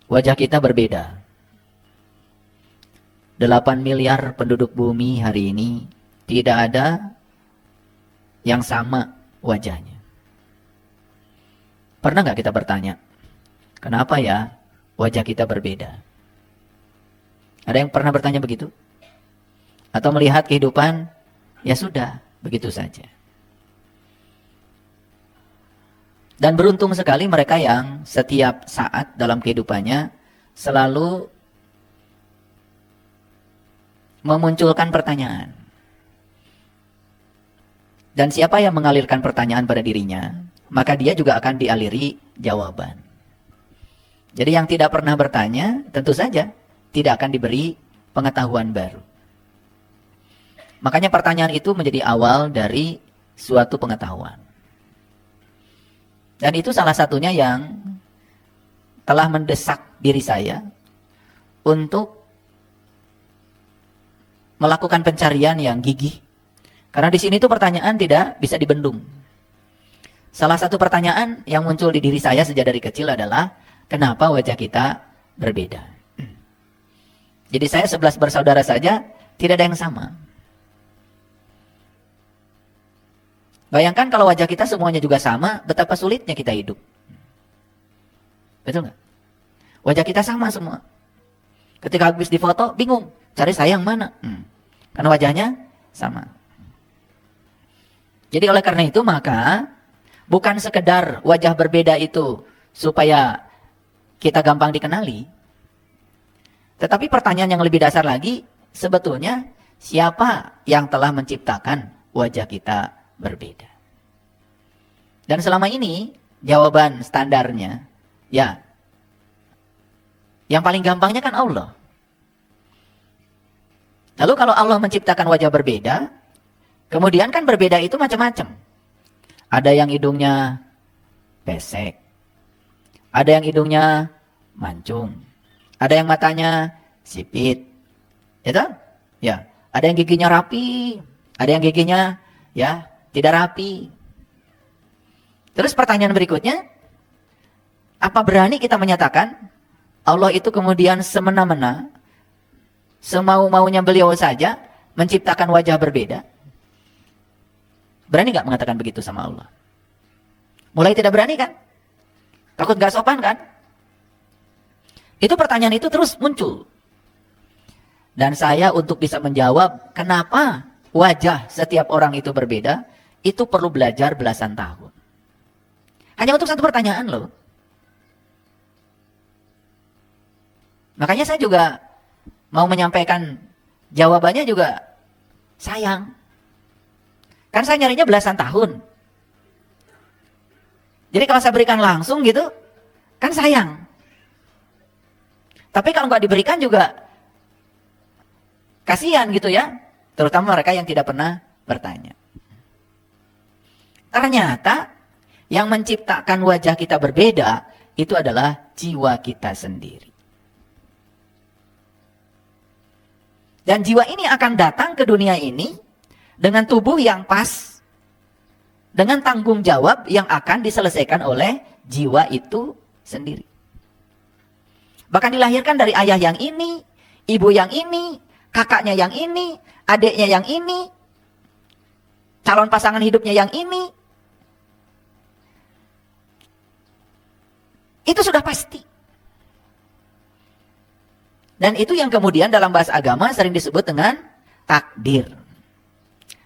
Wajah kita berbeda. 8 miliar penduduk bumi hari ini tidak ada yang sama wajahnya. Pernah nggak kita bertanya, kenapa ya wajah kita berbeda? Ada yang pernah bertanya begitu? Atau melihat kehidupan, ya sudah, begitu saja. Dan beruntung sekali mereka yang setiap saat dalam kehidupannya selalu memunculkan pertanyaan. Dan siapa yang mengalirkan pertanyaan pada dirinya, maka dia juga akan dialiri jawaban. Jadi yang tidak pernah bertanya, tentu saja tidak akan diberi pengetahuan baru. Makanya pertanyaan itu menjadi awal dari suatu pengetahuan. Dan itu salah satunya yang telah mendesak diri saya untuk melakukan pencarian yang gigih. Karena di sini tuh pertanyaan tidak bisa dibendung. Salah satu pertanyaan yang muncul di diri saya sejak dari kecil adalah, kenapa wajah kita berbeda? Jadi saya 11 bersaudara saja, tidak ada yang sama. Bayangkan kalau wajah kita semuanya juga sama, betapa sulitnya kita hidup. Betul nggak? Wajah kita sama semua. Ketika habis difoto, bingung. Cari saya yang mana? Karena wajahnya sama. Jadi oleh karena itu maka bukan sekedar wajah berbeda itu supaya kita gampang dikenali. Tetapi pertanyaan yang lebih dasar lagi, sebetulnya siapa yang telah menciptakan wajah kita berbeda? Dan selama ini jawaban standarnya, ya, yang paling gampangnya kan Allah. Lalu kalau Allah menciptakan wajah berbeda, kemudian kan berbeda itu macam-macam. Ada yang hidungnya pesek, ada yang hidungnya mancung, ada yang matanya sipit, ya toh? Ya, ada yang giginya rapi, ada yang giginya ya tidak rapi. Terus pertanyaan berikutnya, apa berani kita menyatakan Allah itu kemudian semena-mena, semau-maunya beliau saja menciptakan wajah berbeda? Berani nggak mengatakan begitu sama Allah? Mulai tidak berani kan? Takut nggak sopan kan? Itu pertanyaan itu terus muncul. Dan saya untuk bisa menjawab kenapa wajah setiap orang itu berbeda, itu perlu belajar belasan tahun. Hanya untuk satu pertanyaan loh. Makanya saya juga mau menyampaikan jawabannya juga sayang. Kan saya nyarinya belasan tahun. Jadi kalau saya berikan langsung gitu, kan sayang. Tapi kalau nggak diberikan juga kasihan gitu ya. Terutama mereka yang tidak pernah bertanya. Ternyata yang menciptakan wajah kita berbeda itu adalah jiwa kita sendiri. Dan jiwa ini akan datang ke dunia ini dengan tubuh yang pas, dengan tanggung jawab yang akan diselesaikan oleh jiwa itu sendiri. Bahkan dilahirkan dari ayah yang ini, ibu yang ini, kakaknya yang ini, adiknya yang ini, calon pasangan hidupnya yang ini. Itu sudah pasti. Dan itu yang kemudian dalam bahasa agama sering disebut dengan takdir.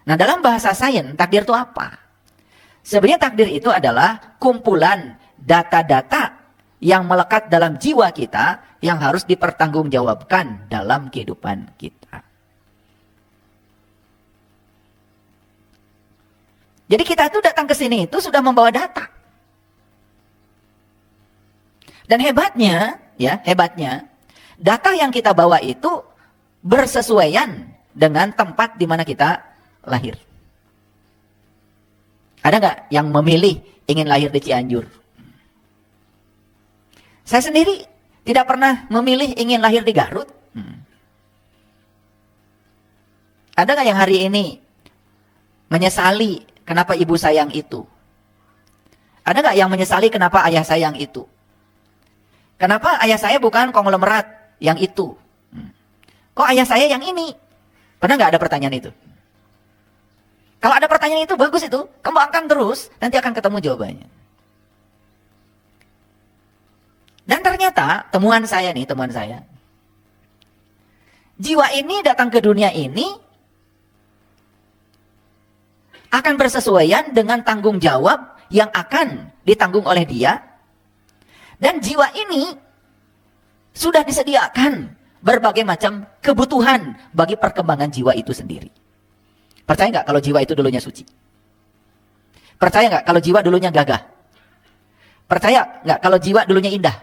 Nah, dalam bahasa sains, takdir itu apa? Sebenarnya takdir itu adalah kumpulan data-data yang melekat dalam jiwa kita yang harus dipertanggungjawabkan dalam kehidupan kita. Jadi kita itu datang ke sini itu sudah membawa data. Dan hebatnya, data yang kita bawa itu bersesuaian dengan tempat di mana kita lahir. Ada nggak yang memilih ingin lahir di Cianjur? Saya sendiri tidak pernah memilih ingin lahir di Garut. Ada nggak yang hari ini menyesali kenapa ibu sayang itu? Ada nggak yang menyesali kenapa ayah sayang itu? Kenapa ayah saya bukan konglomerat yang itu? Kok ayah saya yang ini? Pernah nggak ada pertanyaan itu? Kalau ada pertanyaan itu, bagus itu. Kembangkan terus, nanti akan ketemu jawabannya. Dan ternyata, temuan saya. Jiwa ini datang ke dunia ini, akan bersesuaian dengan tanggung jawab yang akan ditanggung oleh dia. Dan jiwa ini, sudah disediakan berbagai macam kebutuhan bagi perkembangan jiwa itu sendiri. Percaya nggak kalau jiwa itu dulunya suci? Percaya nggak kalau jiwa dulunya gagah? Percaya nggak kalau jiwa dulunya indah?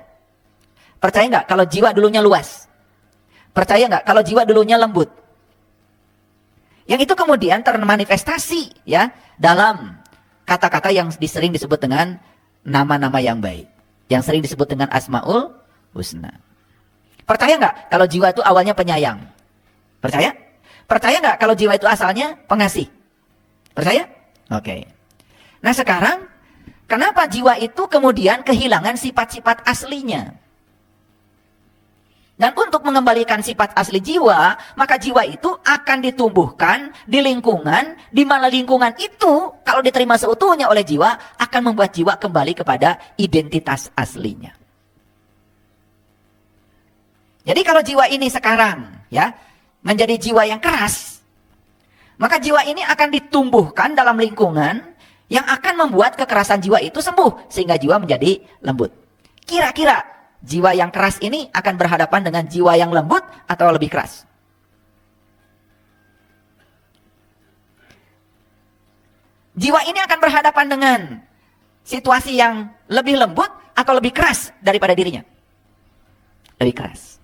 Percaya nggak kalau jiwa dulunya luas? Percaya nggak kalau jiwa dulunya lembut? Yang itu kemudian termanifestasi ya dalam kata-kata yang sering disebut dengan nama-nama yang baik, yang sering disebut dengan Asmaul Husna. Percaya nggak kalau jiwa itu awalnya penyayang? Percaya? Percaya nggak kalau jiwa itu asalnya pengasih? Percaya? Oke. Nah sekarang, kenapa jiwa itu kemudian kehilangan sifat-sifat aslinya? Dan untuk mengembalikan sifat asli jiwa, maka jiwa itu akan ditumbuhkan di lingkungan, di mana lingkungan itu, kalau diterima seutuhnya oleh jiwa, akan membuat jiwa kembali kepada identitas aslinya. Jadi kalau jiwa ini sekarang, ya, menjadi jiwa yang keras, maka jiwa ini akan ditumbuhkan dalam lingkungan yang akan membuat kekerasan jiwa itu sembuh sehingga jiwa menjadi lembut. Kira-kira jiwa yang keras ini akan berhadapan dengan jiwa yang lembut atau lebih keras? Jiwa ini akan berhadapan dengan situasi yang lebih lembut atau lebih keras daripada dirinya? Lebih keras.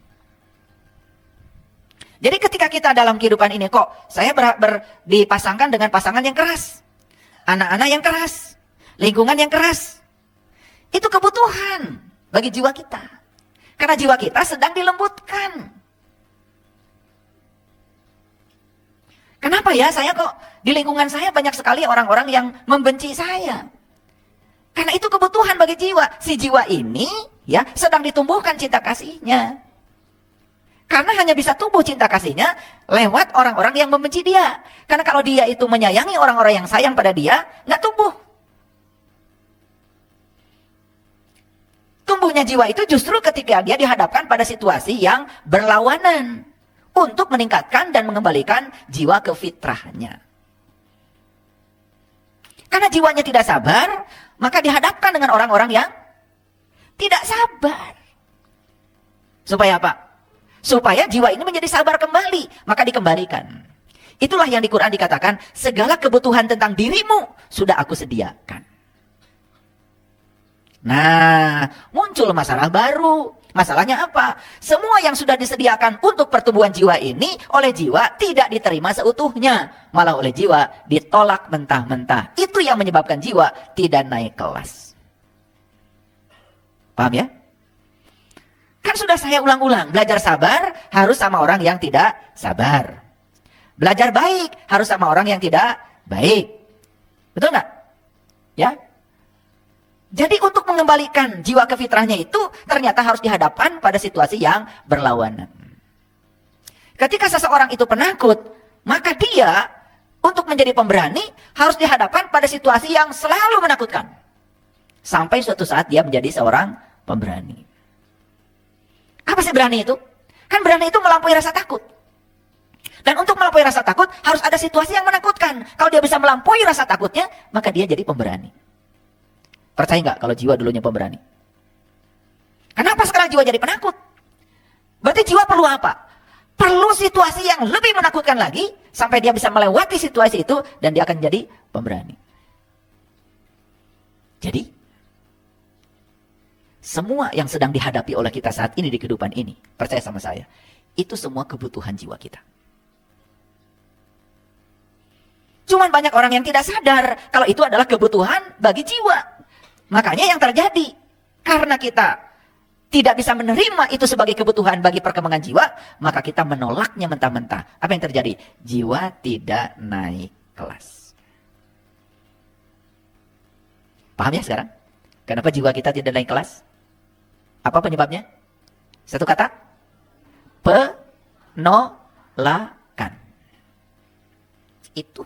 Jadi ketika kita dalam kehidupan ini, kok saya dipasangkan dengan pasangan yang keras, anak-anak yang keras, lingkungan yang keras. Itu kebutuhan bagi jiwa kita. Karena jiwa kita sedang dilembutkan. Kenapa ya saya kok di lingkungan saya banyak sekali orang-orang yang membenci saya? Karena itu kebutuhan bagi jiwa. Si jiwa ini ya sedang ditumbuhkan cinta kasihnya. Karena hanya bisa tumbuh cinta kasihnya lewat orang-orang yang membenci dia. Karena kalau dia itu menyayangi orang-orang yang sayang pada dia, nggak tumbuh. Tumbuhnya jiwa itu justru ketika dia dihadapkan pada situasi yang berlawanan. Untuk meningkatkan dan mengembalikan jiwa ke fitrahnya. Karena jiwanya tidak sabar, maka dihadapkan dengan orang-orang yang tidak sabar. Supaya apa? Supaya jiwa ini menjadi sabar kembali, maka dikembalikan. Itulah yang di Quran dikatakan, segala kebutuhan tentang dirimu sudah aku sediakan. Nah, muncul masalah baru. Masalahnya apa? Semua yang sudah disediakan untuk pertumbuhan jiwa ini oleh jiwa tidak diterima seutuhnya. Malah oleh jiwa ditolak mentah-mentah. Itu yang menyebabkan jiwa tidak naik kelas. Paham ya? Kan sudah saya ulang-ulang, belajar sabar harus sama orang yang tidak sabar. Belajar baik harus sama orang yang tidak baik. Betul nggak? Ya. Jadi untuk mengembalikan jiwa ke fitrahnya itu ternyata harus dihadapkan pada situasi yang berlawanan. Ketika seseorang itu penakut, maka dia untuk menjadi pemberani harus dihadapkan pada situasi yang selalu menakutkan. Sampai suatu saat dia menjadi seorang pemberani. Apa sih berani itu? Kan berani itu melampaui rasa takut. Dan untuk melampaui rasa takut harus ada situasi yang menakutkan. Kalau dia bisa melampaui rasa takutnya, maka dia jadi pemberani. Percaya nggak kalau jiwa dulunya pemberani? Kenapa sekarang jiwa jadi penakut? Berarti jiwa perlu apa? Perlu situasi yang lebih menakutkan lagi sampai dia bisa melewati situasi itu dan dia akan jadi pemberani. Jadi semua yang sedang dihadapi oleh kita saat ini di kehidupan ini, percaya sama saya, itu semua kebutuhan jiwa kita. Cuman banyak orang yang tidak sadar kalau itu adalah kebutuhan bagi jiwa. Makanya yang terjadi, karena kita tidak bisa menerima itu sebagai kebutuhan bagi perkembangan jiwa, maka kita menolaknya mentah-mentah. Apa yang terjadi? Jiwa tidak naik kelas. Paham ya sekarang? Kenapa jiwa kita tidak naik kelas? Apa penyebabnya? Satu kata? Penolakan. Itu.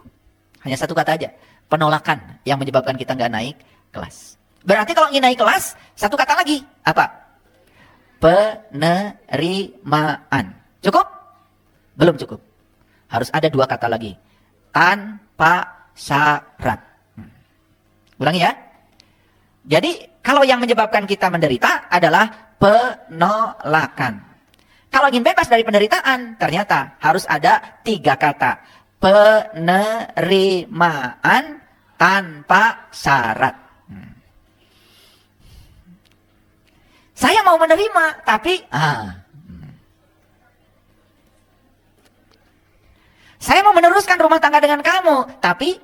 Hanya satu kata aja. Penolakan yang menyebabkan kita nggak naik kelas. Berarti kalau ingin naik kelas, satu kata lagi. Apa? Penerimaan. Cukup? Belum cukup. Harus ada dua kata lagi. Tanpa syarat. Ulangi ya. Jadi kalau yang menyebabkan kita menderita adalah penolakan. Kalau ingin bebas dari penderitaan, ternyata harus ada tiga kata. Penerimaan tanpa syarat. Saya mau menerima, tapi saya mau meneruskan rumah tangga dengan kamu, tapi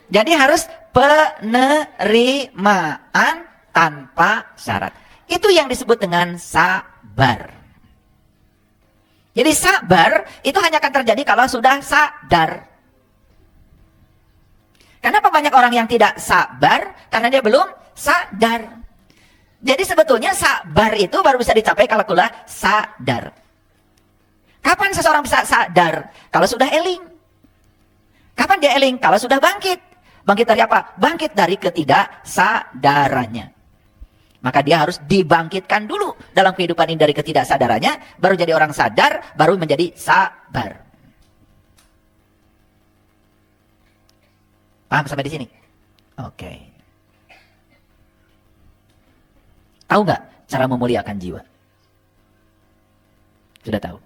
jadi harus penerimaan tanpa syarat. Itu yang disebut dengan sabar. Jadi sabar itu hanya akan terjadi kalau sudah sadar. Kenapa banyak orang yang tidak sabar? Karena dia belum sadar. Jadi sebetulnya sabar itu baru bisa dicapai kalau sudah sadar. Kapan seseorang bisa sadar? Kalau sudah eling. Kapan dia eling? Kalau sudah bangkit. Bangkit dari apa? Bangkit dari ketidaksadarannya. Maka dia harus dibangkitkan dulu dalam kehidupan ini dari ketidaksadarannya, baru jadi orang sadar, baru menjadi sabar. Paham sampai di sini? Oke. Tahu nggak cara memuliakan jiwa? Sudah tahu?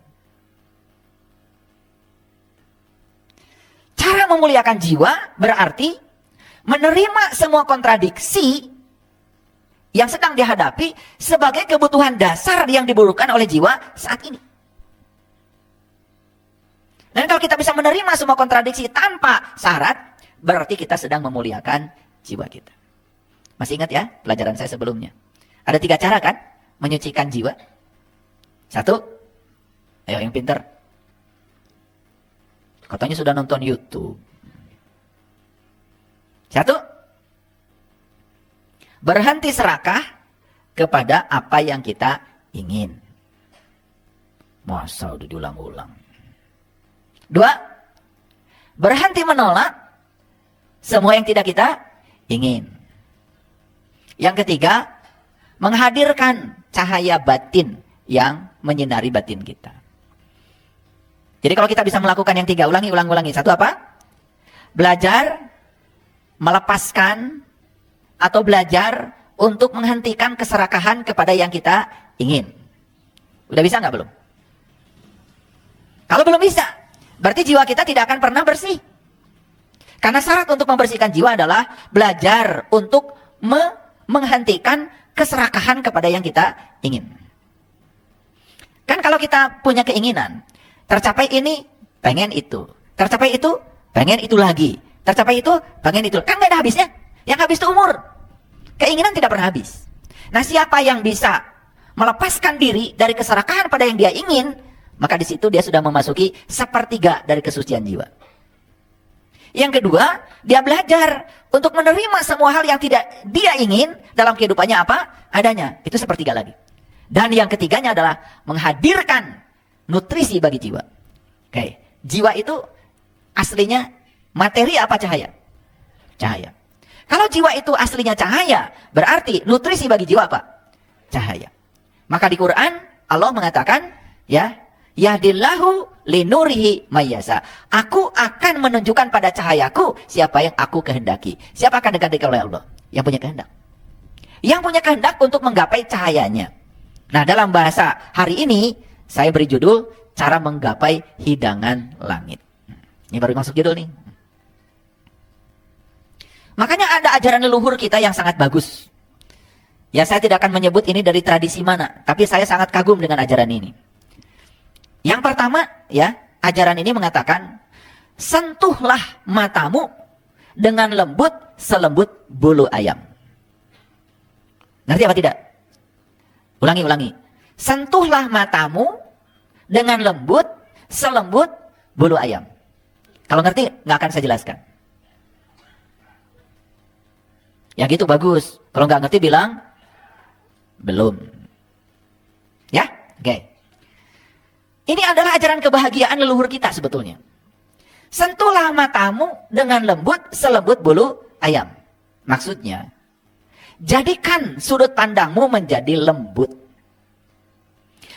Cara memuliakan jiwa berarti menerima semua kontradiksi yang sedang dihadapi sebagai kebutuhan dasar yang dibutuhkan oleh jiwa saat ini. Dan kalau kita bisa menerima semua kontradiksi tanpa syarat, berarti kita sedang memuliakan jiwa kita. Masih ingat ya pelajaran saya sebelumnya? Ada 3 cara kan menyucikan jiwa? 1, ayo yang pinter. Katanya sudah nonton YouTube. 1, berhenti serakah kepada apa yang kita ingin. Masa udah diulang-ulang. 2, berhenti menolak semua yang tidak kita ingin. Yang ketiga, menghadirkan cahaya batin yang menyinari batin kita. Jadi kalau kita bisa melakukan yang 3, ulangi. 1 apa? Belajar melepaskan atau belajar untuk menghentikan keserakahan kepada yang kita ingin. Udah bisa nggak belum? Kalau belum bisa, berarti jiwa kita tidak akan pernah bersih. Karena syarat untuk membersihkan jiwa adalah belajar untuk menghentikan keserakahan kepada yang kita ingin. Kan kalau kita punya keinginan, tercapai ini, pengen itu. Tercapai itu, pengen itu lagi. Tercapai itu, pengen itu. Kan nggak ada habisnya. Yang habis itu umur. Keinginan tidak pernah habis. Nah, siapa yang bisa melepaskan diri dari keserakahan pada yang dia ingin, maka di situ dia sudah memasuki 1/3 dari kesucian jiwa. Yang kedua, dia belajar untuk menerima semua hal yang tidak dia ingin dalam kehidupannya apa adanya. Itu 1/3 lagi. Dan yang ketiganya adalah menghadirkan nutrisi bagi jiwa. Oke, jiwa itu aslinya materi apa cahaya? Cahaya. Kalau jiwa itu aslinya cahaya, berarti nutrisi bagi jiwa apa? Cahaya. Maka di Quran Allah mengatakan, ya, yahdillahu linurihi mayyasa. Aku akan menunjukkan pada cahayaku siapa yang aku kehendaki. Siapa akan dikehendaki oleh Allah? Yang punya kehendak. Yang punya kehendak untuk menggapai cahayanya. Nah, dalam bahasa hari ini saya beri judul cara menggapai hidangan langit. Ini baru masuk judul nih. Makanya ada ajaran leluhur kita yang sangat bagus. Ya, saya tidak akan menyebut ini dari tradisi mana, tapi saya sangat kagum dengan ajaran ini. Yang pertama, ya, ajaran ini mengatakan, sentuhlah matamu dengan lembut selembut bulu ayam. Ngerti apa tidak? Ulangi. Sentuhlah matamu dengan lembut selembut bulu ayam. Kalau ngerti, nggak akan saya jelaskan. Yang gitu bagus. Kalau nggak ngerti bilang belum. Ya, oke. Ini adalah ajaran kebahagiaan leluhur kita sebetulnya. Sentuhlah matamu dengan lembut selembut bulu ayam. Maksudnya, jadikan sudut pandangmu menjadi lembut.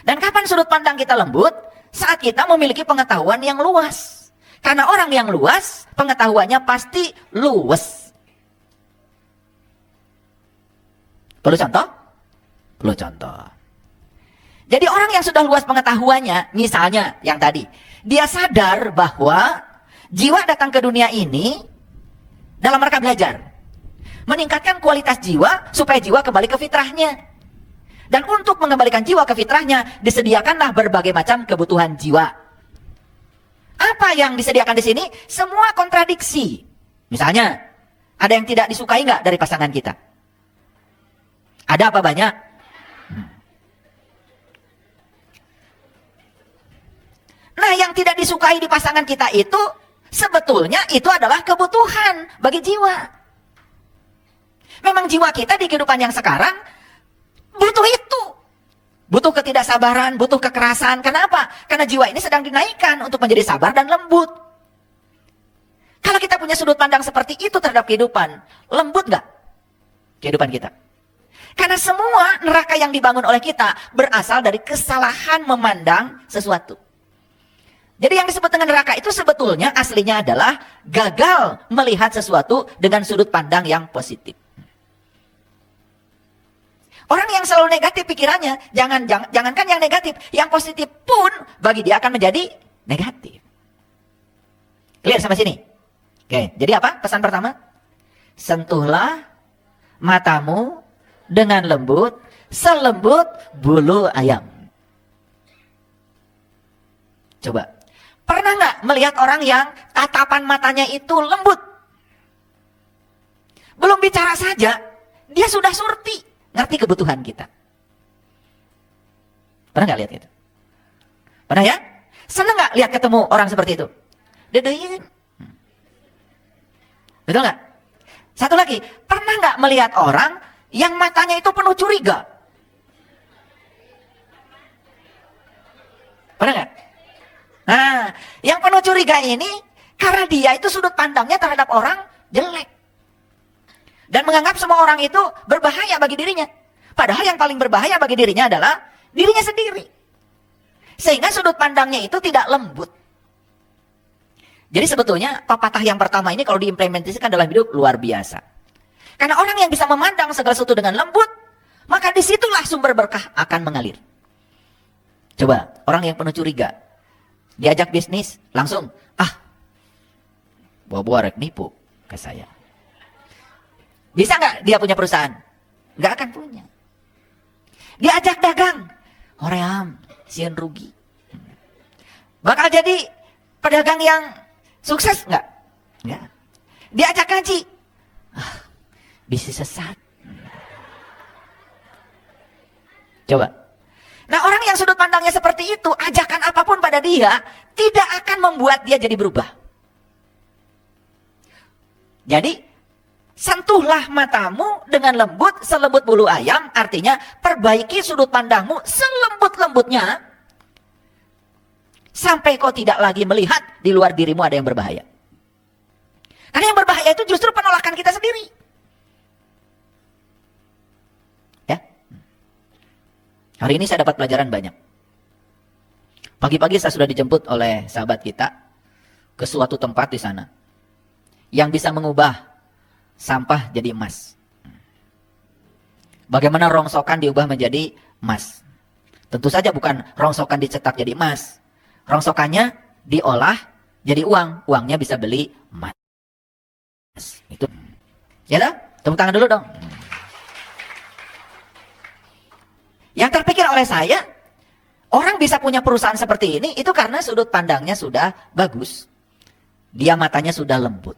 Dan kapan sudut pandang kita lembut? Saat kita memiliki pengetahuan yang luas. Karena orang yang luas, pengetahuannya pasti luwes. Perlu contoh? Perlu contoh. Jadi orang yang sudah luas pengetahuannya, misalnya yang tadi, dia sadar bahwa jiwa datang ke dunia ini dalam rangka belajar. Meningkatkan kualitas jiwa supaya jiwa kembali ke fitrahnya. Dan untuk mengembalikan jiwa ke fitrahnya, disediakanlah berbagai macam kebutuhan jiwa. Apa yang disediakan di sini? Semua kontradiksi. Misalnya, ada yang tidak disukai nggak dari pasangan kita? Ada apa banyak? Nah, yang tidak disukai di pasangan kita itu, sebetulnya itu adalah kebutuhan bagi jiwa. Memang jiwa kita di kehidupan yang sekarang butuh itu. Butuh ketidaksabaran, butuh kekerasan. Kenapa? Karena jiwa ini sedang dinaikkan untuk menjadi sabar dan lembut. Kalau kita punya sudut pandang seperti itu terhadap kehidupan, lembut nggak kehidupan kita? Karena semua neraka yang dibangun oleh kita berasal dari kesalahan memandang sesuatu. Jadi yang disebut dengan neraka itu sebetulnya aslinya adalah gagal melihat sesuatu dengan sudut pandang yang positif. Orang yang selalu negatif pikirannya, jangankan yang negatif, yang positif pun bagi dia akan menjadi negatif. Clear sampai sini? Oke, jadi apa pesan pertama? Sentuhlah matamu dengan lembut, selembut bulu ayam. Coba, pernah nggak melihat orang yang tatapan matanya itu lembut? Belum bicara saja, dia sudah surti. Ngerti kebutuhan kita. Pernah nggak lihat itu? Pernah ya? Seneng nggak lihat ketemu orang seperti itu? Dedein. Betul nggak? Satu lagi, pernah nggak melihat orang yang matanya itu penuh curiga? Pernah nggak? Nah, yang penuh curiga ini karena dia itu sudut pandangnya terhadap orang jelek. Dan menganggap semua orang itu berbahaya bagi dirinya. Padahal yang paling berbahaya bagi dirinya adalah dirinya sendiri. Sehingga sudut pandangnya itu tidak lembut. Jadi sebetulnya pepatah yang pertama ini kalau diimplementasikan dalam hidup luar biasa. Karena orang yang bisa memandang segala sesuatu dengan lembut, maka disitulah sumber berkah akan mengalir. Coba, orang yang penuh curiga, diajak bisnis, langsung, bawa-bawa rek nipu ke saya. Bisa nggak dia punya perusahaan? Nggak akan punya. Diajak dagang, hoream, sieun rugi. Bakal jadi pedagang yang sukses nggak? Nggak. Diajak ngaji, bisnis sesat. Coba. Nah, orang yang sudut pandangnya seperti itu, ajakan apapun pada dia tidak akan membuat dia jadi berubah. Jadi sentuhlah matamu dengan lembut selembut bulu ayam, artinya perbaiki sudut pandangmu selembut-lembutnya sampai kau tidak lagi melihat di luar dirimu ada yang berbahaya. Karena yang berbahaya itu justru penolakan kita sendiri. Ya. Hari ini saya dapat pelajaran banyak. Pagi-pagi saya sudah dijemput oleh sahabat kita ke suatu tempat di sana yang bisa mengubah sampah jadi emas. Bagaimana rongsokan diubah menjadi emas? Tentu saja bukan rongsokan dicetak jadi emas. Rongsokannya diolah jadi uang. Uangnya bisa beli emas. Itu. Ya dah? Tepuk tangan dulu dong. Yang terpikir oleh saya, orang bisa punya perusahaan seperti ini itu karena sudut pandangnya sudah bagus. Dia matanya sudah lembut.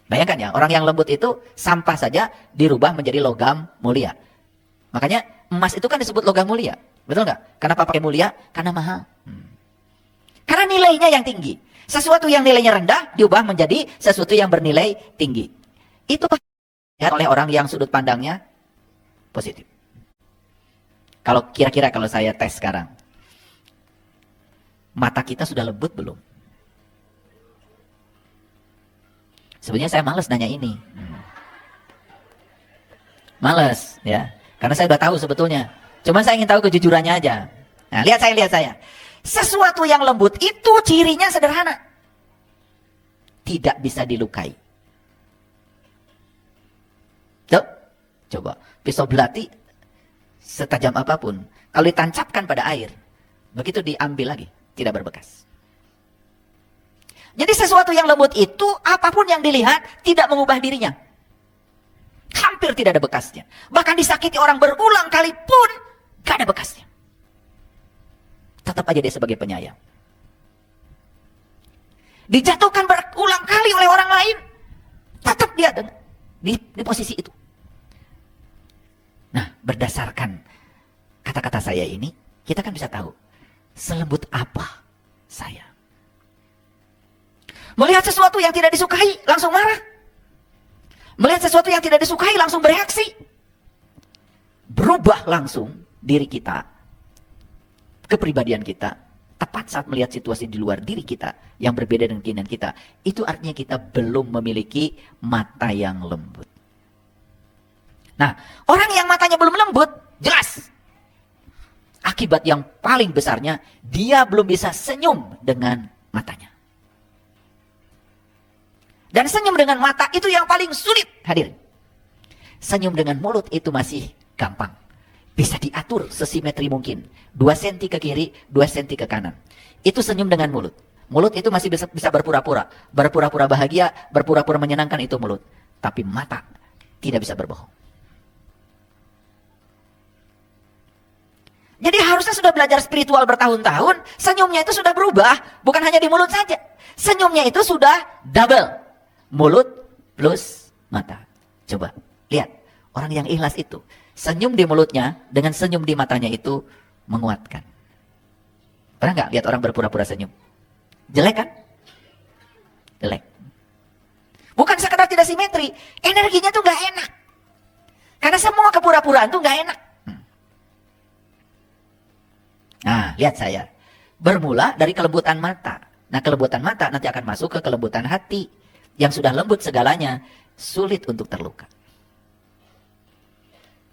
Bayangkan ya, orang yang lembut itu sampah saja dirubah menjadi logam mulia. Makanya emas itu kan disebut logam mulia. Betul nggak? Kenapa pakai mulia? Karena mahal. Karena nilainya yang tinggi. Sesuatu yang nilainya rendah diubah menjadi sesuatu yang bernilai tinggi. Itu oleh orang yang sudut pandangnya positif. Kalau kira-kira kalau saya tes sekarang, mata kita sudah lembut belum? Sebenarnya saya malas nanya ini. Malas, ya. Karena saya udah tahu sebetulnya. Cuma saya ingin tahu kejujurannya aja. Nah, lihat saya. Sesuatu yang lembut itu cirinya sederhana. Tidak bisa dilukai. Coba, pisau belati setajam apapun, kalau ditancapkan pada air, begitu diambil lagi, tidak berbekas. Jadi sesuatu yang lembut itu, apapun yang dilihat, tidak mengubah dirinya. Hampir tidak ada bekasnya. Bahkan disakiti orang berulang kali pun, gak ada bekasnya. Tetap aja dia sebagai penyayang. Dijatuhkan berulang kali oleh orang lain, tetap dia di posisi itu. Nah, berdasarkan kata-kata saya ini, kita kan bisa tahu selembut apa saya. Melihat sesuatu yang tidak disukai, langsung marah. Melihat sesuatu yang tidak disukai, langsung bereaksi. Berubah langsung diri kita, kepribadian kita, tepat saat melihat situasi di luar diri kita yang berbeda dengan keinginan kita. Itu artinya kita belum memiliki mata yang lembut. Nah, orang yang matanya belum lembut, jelas. Akibat yang paling besarnya, dia belum bisa senyum dengan matanya. Dan senyum dengan mata itu yang paling sulit, hadirin. Senyum dengan mulut itu masih gampang. Bisa diatur sesimetri mungkin. 2 senti ke kiri, 2 senti ke kanan. Itu senyum dengan mulut. Mulut itu masih bisa berpura-pura. Berpura-pura bahagia, berpura-pura menyenangkan, itu mulut. Tapi mata tidak bisa berbohong. Jadi harusnya sudah belajar spiritual bertahun-tahun, senyumnya itu sudah berubah, bukan hanya di mulut saja. Senyumnya itu sudah double. Mulut plus mata. Coba, lihat. Orang yang ikhlas itu, senyum di mulutnya dengan senyum di matanya itu menguatkan. Pernah nggak lihat orang berpura-pura senyum? Jelek kan? Jelek. Bukan sekedar tidak simetri, energinya tuh nggak enak. Karena semua kepura-puraan tuh nggak enak. Nah, lihat saya. Bermula dari kelembutan mata. Nah, kelembutan mata nanti akan masuk ke kelembutan hati. Yang sudah lembut segalanya, sulit untuk terluka.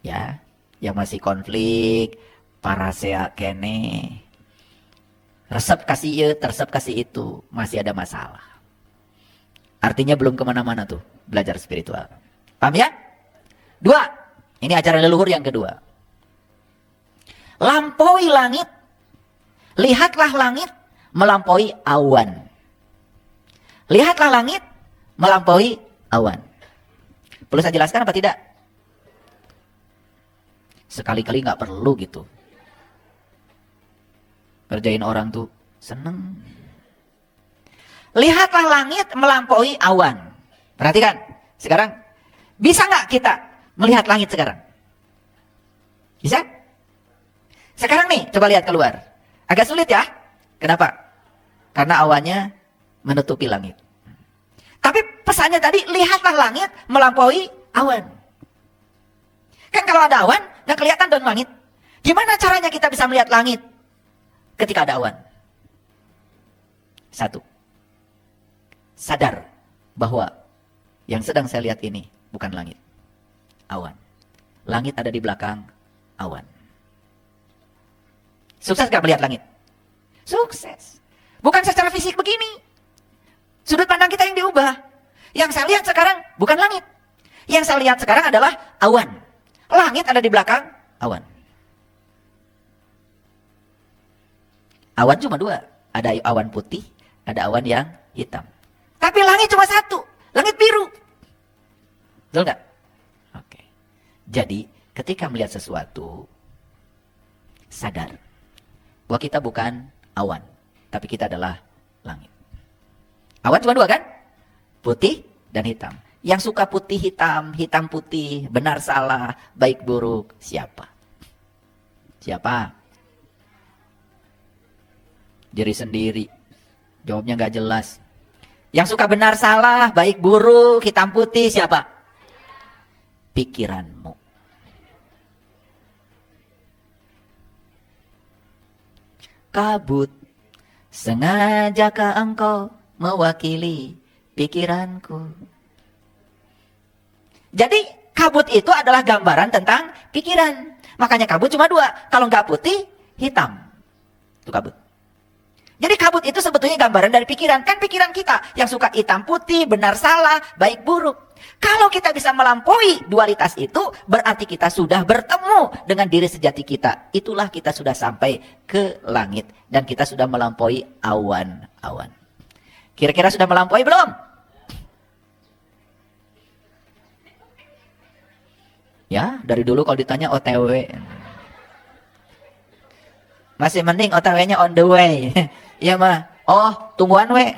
Ya, yang masih konflik, parasea kene, resep kasih ya, tersep kasih itu, masih ada masalah. Artinya belum kemana-mana tuh, belajar spiritual. Paham ya? 2, ini ajaran leluhur yang kedua. Lampaui langit, lihatlah langit melampaui awan. Lihatlah langit melampaui awan. Perlu saya jelaskan apa tidak? Sekali-kali nggak perlu gitu. Kerjain orang tuh seneng. Lihatlah langit melampaui awan. Perhatikan, sekarang bisa nggak kita melihat langit sekarang? Bisa? Sekarang nih, coba lihat keluar. Agak sulit ya. Kenapa? Karena awannya menutupi langit. Tapi pesannya tadi, lihatlah langit melampaui awan. Kan kalau ada awan, nggak kelihatan dong langit. Gimana caranya kita bisa melihat langit ketika ada awan? 1. Sadar bahwa yang sedang saya lihat ini bukan langit, awan. Langit ada di belakang awan. Sukses gak melihat langit? Sukses. Bukan secara fisik begini. Sudut pandang kita yang diubah. Yang saya lihat sekarang bukan langit. Yang saya lihat sekarang adalah awan. Langit ada di belakang awan. Awan cuma 2. Ada awan putih, ada awan yang hitam. Tapi langit cuma 1. Langit biru. Betul nggak? Oke. Jadi ketika melihat sesuatu, sadar bahwa kita bukan awan, tapi kita adalah langit. Awan cuma 2 kan? Putih dan hitam. Yang suka putih hitam, hitam putih, benar salah, baik buruk, siapa? Siapa? Diri sendiri. Jawabnya nggak jelas. Yang suka benar salah, baik buruk, hitam putih, siapa? pikiranmu. Kabut, sengajakah engkau mewakili pikiranku? Jadi kabut itu adalah gambaran tentang pikiran. Makanya kabut cuma dua. Kalau nggak putih, hitam. Itu kabut. Jadi kabut itu sebetulnya gambaran dari pikiran. Kan pikiran kita yang suka hitam putih, benar salah, baik buruk. Kalau kita bisa melampaui dualitas itu, berarti kita sudah bertemu dengan diri sejati kita. Itulah kita sudah sampai ke langit. Dan kita sudah melampaui awan-awan. Kira-kira sudah melampaui belum? Ya, dari dulu kalau ditanya OTW. Masih mending OTW-nya on the way. Iya mah, oh tungguan we.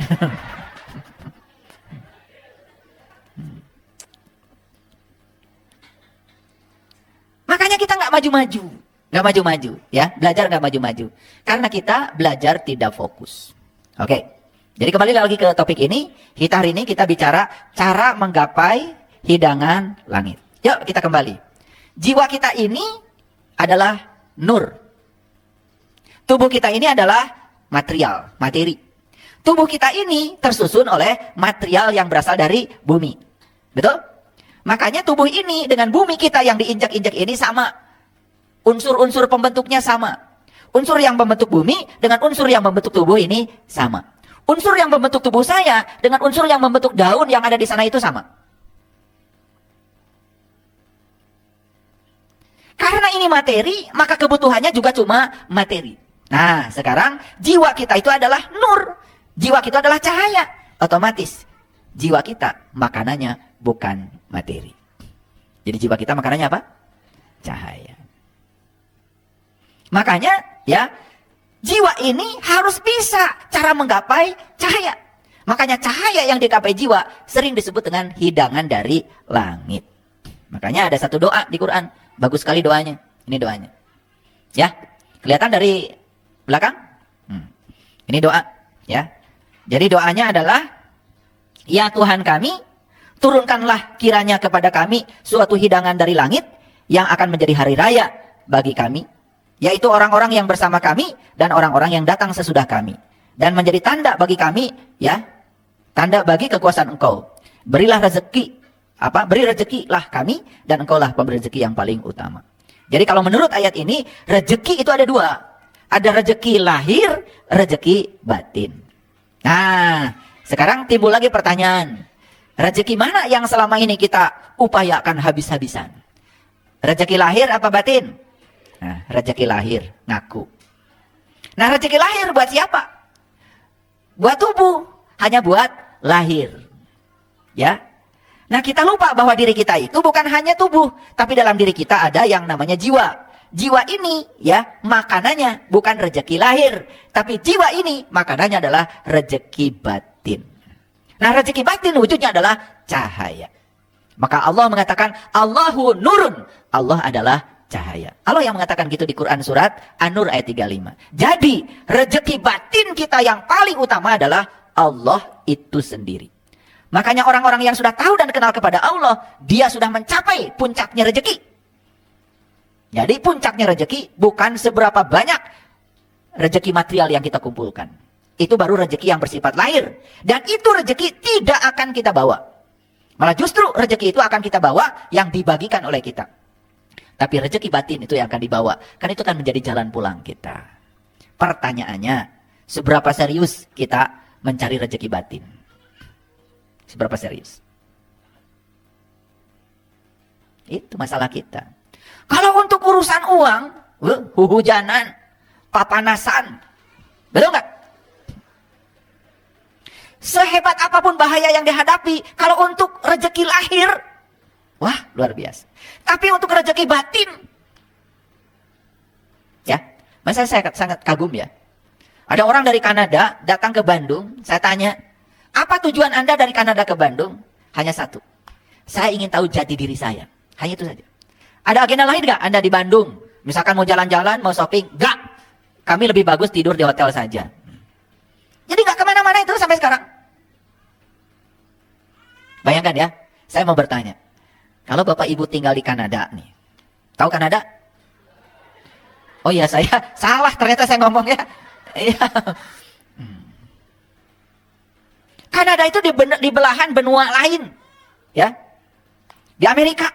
Makanya kita nggak maju-maju, ya, belajar nggak maju-maju, karena kita belajar tidak fokus. Oke, jadi kembali lagi ke topik ini. Kita hari ini kita bicara cara menggapai hidangan langit. Yuk kita kembali. Jiwa kita ini adalah nur. Tubuh kita ini adalah material, materi. Tubuh kita ini tersusun oleh material yang berasal dari bumi. Betul? Makanya tubuh ini dengan bumi kita yang diinjak-injak ini sama. Unsur-unsur pembentuknya sama. Unsur yang membentuk bumi dengan unsur yang membentuk tubuh ini sama. Unsur yang membentuk tubuh saya dengan unsur yang membentuk daun yang ada di sana itu sama. Karena ini materi, maka kebutuhannya juga cuma materi. Nah, sekarang jiwa kita itu adalah nur. Jiwa kita adalah cahaya. Otomatis jiwa kita makanannya bukan materi. Jadi jiwa kita makanannya apa? Cahaya. Makanya ya, jiwa ini harus bisa cara menggapai cahaya. Makanya cahaya yang digapai jiwa sering disebut dengan hidangan dari langit. Makanya ada satu doa di Quran. Bagus sekali doanya. Ini doanya. Ya, kelihatan dari belakang? Ini doa. Ya. Jadi doanya adalah, ya Tuhan kami, turunkanlah kiranya kepada kami suatu hidangan dari langit yang akan menjadi hari raya bagi kami, yaitu orang-orang yang bersama kami dan orang-orang yang datang sesudah kami, dan menjadi tanda bagi kami, ya, tanda bagi kekuasaan Engkau. Berilah rezeki, beri rezekilah kami dan Engkaulah pemberi rezeki yang paling utama. Jadi kalau menurut ayat ini, rezeki itu ada dua. Ada rezeki lahir, rezeki batin. Nah, sekarang timbul lagi pertanyaan. Rezeki mana yang selama ini kita upayakan habis-habisan? Rezeki lahir apa batin? Nah, rezeki lahir, ngaku. Nah, rezeki lahir buat siapa? Buat tubuh, hanya buat lahir. Ya. Nah, kita lupa bahwa diri kita itu bukan hanya tubuh, tapi dalam diri kita ada yang namanya jiwa. Jiwa ini ya makanannya bukan rezeki lahir, tapi jiwa ini makanannya adalah rezeki batin. Nah, rezeki batin wujudnya adalah cahaya. Maka Allah mengatakan Allahu nurun. Allah adalah cahaya. Allah yang mengatakan gitu di Quran surat An-Nur ayat 35. Jadi rezeki batin kita yang paling utama adalah Allah itu sendiri. Makanya orang-orang yang sudah tahu dan kenal kepada Allah, dia sudah mencapai puncaknya rezeki. Jadi puncaknya rezeki bukan seberapa banyak rezeki material yang kita kumpulkan. Itu baru rezeki yang bersifat lahir. Dan itu rezeki tidak akan kita bawa. Malah justru rezeki itu akan kita bawa yang dibagikan oleh kita. Tapi rezeki batin itu yang akan dibawa. Kan itu akan menjadi jalan pulang kita. Pertanyaannya, seberapa serius kita mencari rezeki batin? Seberapa serius? Itu masalah kita. Kalau untuk urusan uang, hujanan, papanasan, betul nggak? Sehebat apapun bahaya yang dihadapi, kalau untuk rezeki lahir, wah luar biasa. Tapi untuk rezeki batin, ya, masa saya sangat kagum ya. Ada orang dari Kanada datang ke Bandung, saya tanya, apa tujuan Anda dari Kanada ke Bandung? Hanya satu, saya ingin tahu jati diri saya, hanya itu saja. Ada agenda lain nggak Anda di Bandung? Misalkan mau jalan-jalan, mau shopping? Nggak. Kami lebih bagus tidur di hotel saja. Jadi nggak kemana-mana itu sampai sekarang. Bayangkan ya, saya mau bertanya. Kalau Bapak Ibu tinggal di Kanada nih. Tahu Kanada? Oh iya, saya salah ternyata saya ngomongnya. Iya. Kanada itu di belahan benua lain. Ya. Di Amerika.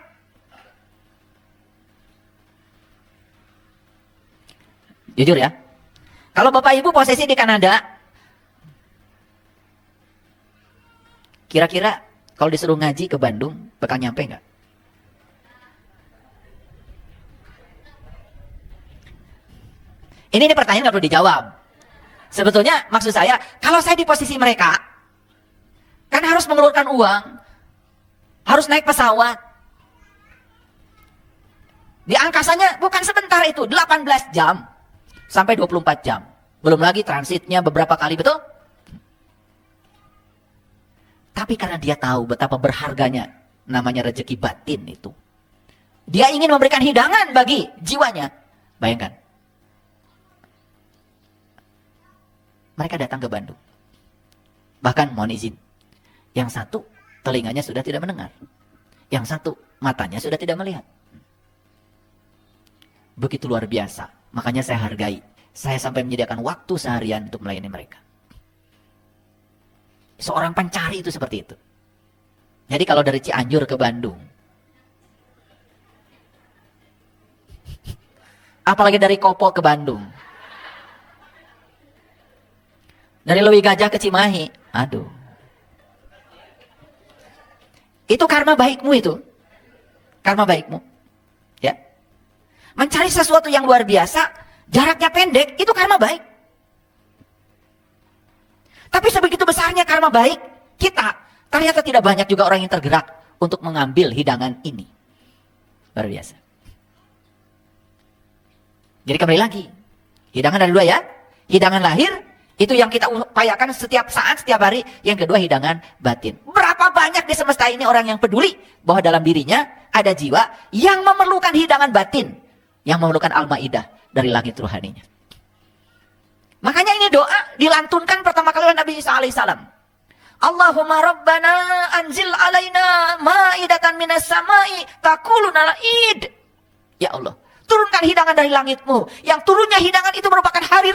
Jujur ya. Kalau Bapak Ibu posisi di Kanada, kira-kira kalau disuruh ngaji ke Bandung, bakal nyampe nggak? Ini pertanyaan nggak perlu dijawab. Sebetulnya maksud saya, kalau saya di posisi mereka, kan harus mengeluarkan uang, harus naik pesawat. Di angkasanya bukan sebentar itu, 18 jam sampai 24 jam. Belum lagi transitnya beberapa kali, betul? Tapi karena dia tahu betapa berharganya namanya rezeki batin itu. Dia ingin memberikan hidangan bagi jiwanya. Bayangkan. Mereka datang ke Bandung. Bahkan mohon izin. Yang satu telinganya sudah tidak mendengar. Yang satu matanya sudah tidak melihat. Begitu luar biasa. Makanya saya hargai. Saya sampai menyediakan waktu seharian untuk melayani mereka. Seorang pencari itu seperti itu. Jadi kalau dari Cianjur ke Bandung. Apalagi dari Kopo ke Bandung. Dari Lewi Gajah ke Cimahi. Aduh. Itu karma baikmu itu. Karma baikmu. Ya. Mencari sesuatu yang luar biasa, jaraknya pendek, itu karma baik. Tapi sebegitu besarnya karma baik kita, ternyata tidak banyak juga orang yang tergerak untuk mengambil hidangan ini. Luar biasa. Jadi kembali lagi. Hidangan ada dua ya. Hidangan lahir, itu yang kita upayakan setiap saat, setiap hari. Yang kedua hidangan batin. Berapa banyak di semesta ini orang yang peduli bahwa dalam dirinya ada jiwa yang memerlukan hidangan batin. Yang memerlukan al-ma'idah dari langit ruhaninya. Makanya ini doa dilantunkan pertama kali oleh Nabi Isa alaihissalam. Allahumma rabbana anzil alaina ma'idatan minas samai takuluna id. Ya Allah, turunkan hidangan dari langitmu. Yang turunnya hidangan itu merupakan hari